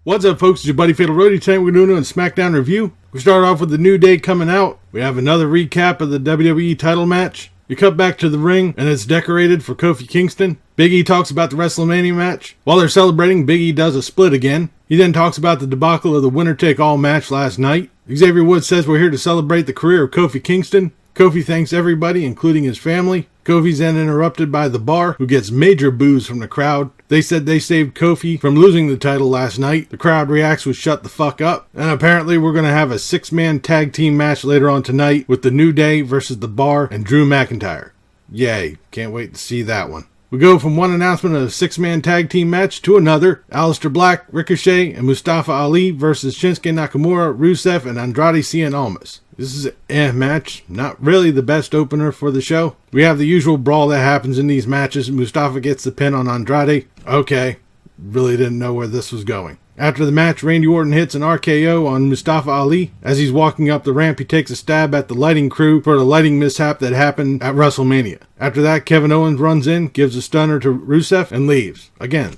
What's up, folks? It's your buddy Fatalroadie. Today we're doing a Smackdown review. We start off with the New Day coming out. We have another recap of the WWE title match. You cut back to the ring, and it's decorated for Kofi Kingston. Big E talks about the Wrestlemania match. While they're celebrating, Big E does a split again. He then talks about the debacle of the winner-take-all match last night. Xavier Woods says we're here to celebrate the career of Kofi Kingston. Kofi thanks everybody, including his family. Kofi's then interrupted by The Bar, who gets major boos from the crowd. They said they saved Kofi from losing the title last night. The crowd reacts with shut the fuck up. And apparently we're going to have a 6-man tag team match later on tonight with the New Day versus The Bar and Drew McIntyre. Yay, can't wait to see that one. We go from one announcement of a 6-man tag team match to another. Aleister Black, Ricochet, and Mustafa Ali versus Shinsuke Nakamura, Rusev, and Andrade Cien Almas. This is a match, not really the best opener for the show. We have the usual brawl that happens in these matches. Mustafa gets the pin on Andrade. Okay, really didn't know where this was going. After the match, Randy Orton hits an RKO on Mustafa Ali. As he's walking up the ramp, he takes a stab at the lighting crew for the lighting mishap that happened at WrestleMania. After that, Kevin Owens runs in, gives a stunner to Rusev, and leaves. Again,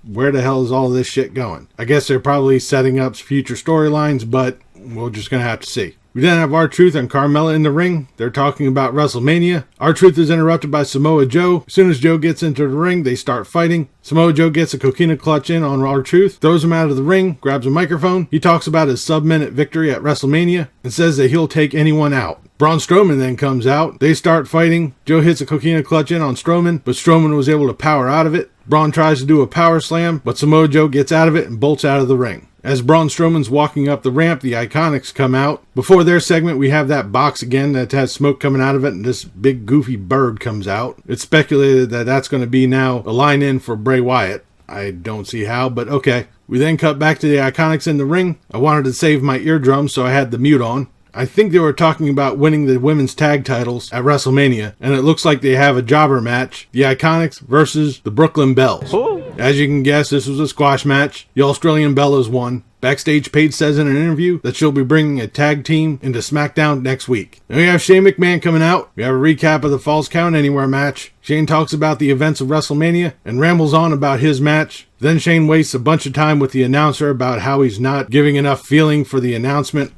where the hell is all this shit going? I guess they're probably setting up future storylines, but we're just going to have to see. We then have R-Truth and Carmella in the ring. They're talking about WrestleMania. R-Truth is interrupted by Samoa Joe. As soon as Joe gets into the ring, they start fighting. Samoa Joe gets a coquina clutch in on R-Truth, throws him out of the ring, grabs a microphone. He talks about his sub-minute victory at WrestleMania and says that he'll take anyone out. Braun Strowman then comes out. They start fighting. Joe hits a coquina clutch in on Strowman, but Strowman was able to power out of it. Braun tries to do a power slam, but Samoa Joe gets out of it and bolts out of the ring. As Braun Strowman's walking up the ramp, the Iconics come out. Before their segment, we have that box again that has smoke coming out of it, and this big goofy bird comes out. It's speculated that that's going to be now a line-in for Bray Wyatt. I don't see how, but okay. We then cut back to the Iconics in the ring. I wanted to save my eardrums, so I had the mute on. I think they were talking about winning the women's tag titles at WrestleMania, and it looks like they have a jobber match. The Iconics versus the Brooklyn Bells. Ooh. As you can guess, this was a squash match. The Australian Bellas won. Backstage, Paige says in an interview that she'll be bringing a tag team into SmackDown next week. Then we have Shane McMahon coming out. We have a recap of the Falls Count Anywhere match. Shane talks about the events of WrestleMania and rambles on about his match. Then Shane wastes a bunch of time with the announcer about how he's not giving enough feeling for the announcement.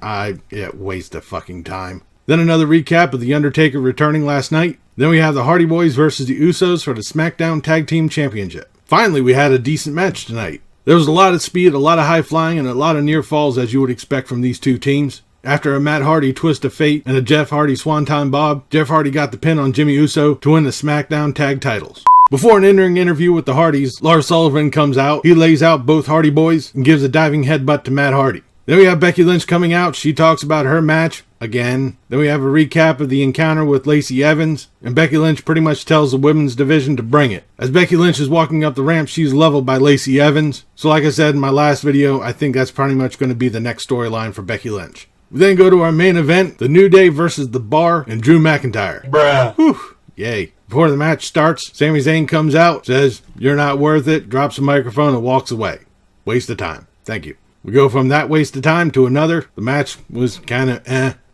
Waste of fucking time. Then another recap of The Undertaker returning last night. Then we have the Hardy Boys versus the Usos for the SmackDown Tag Team Championship. Finally, we had a decent match tonight. There was a lot of speed, a lot of high flying, and a lot of near falls as you would expect from these two teams. After a Matt Hardy twist of fate and a Jeff Hardy Swanton Bob, Jeff Hardy got the pin on Jimmy Uso to win the SmackDown Tag Titles. Before an entering interview with the Hardys, Lars Sullivan comes out. He lays out both Hardy Boys and gives a diving headbutt to Matt Hardy. Then we have Becky Lynch coming out. She talks about her match again. Then we have a recap of the encounter with Lacey Evans, and Becky Lynch pretty much tells the women's division to bring it. As Becky Lynch is walking up the ramp, she's leveled by Lacey Evans. So like I said in my last video, I think that's pretty much going to be the next storyline for Becky Lynch. We then go to our main event, the New Day versus The Bar and Drew McIntyre. Bruh. Whew. Yay. Before the match starts, Sami Zayn comes out, says, "You're not worth it," drops a microphone and walks away. Waste of time. Thank you. We go from that waste of time to another. The match was kind of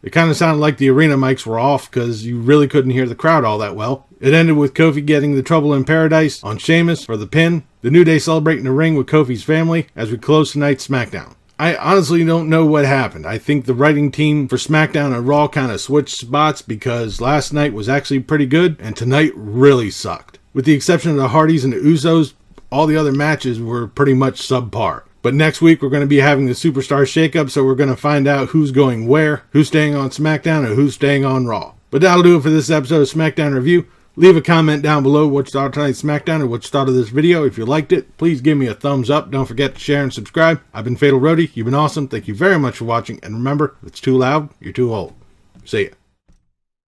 It kind of sounded like the arena mics were off because you really couldn't hear the crowd all that well. It ended with Kofi getting the Trouble in Paradise on Sheamus for the pin. The New Day celebrating the ring with Kofi's family as we close tonight's SmackDown. I honestly don't know what happened. I think the writing team for SmackDown and Raw kind of switched spots because last night was actually pretty good and tonight really sucked. With the exception of the Hardys and the Usos, all the other matches were pretty much subpar. But next week we're going to be having the Superstar Shakeup, so we're going to find out who's going where, who's staying on SmackDown, and who's staying on Raw. But that'll do it for this episode of SmackDown Review. Leave a comment down below what you thought of tonight's SmackDown or what you thought of this video. If you liked it, please give me a thumbs up. Don't forget to share and subscribe. I've been Fatalroadie. You've been awesome. Thank you very much for watching. And remember, if it's too loud, you're too old. See ya.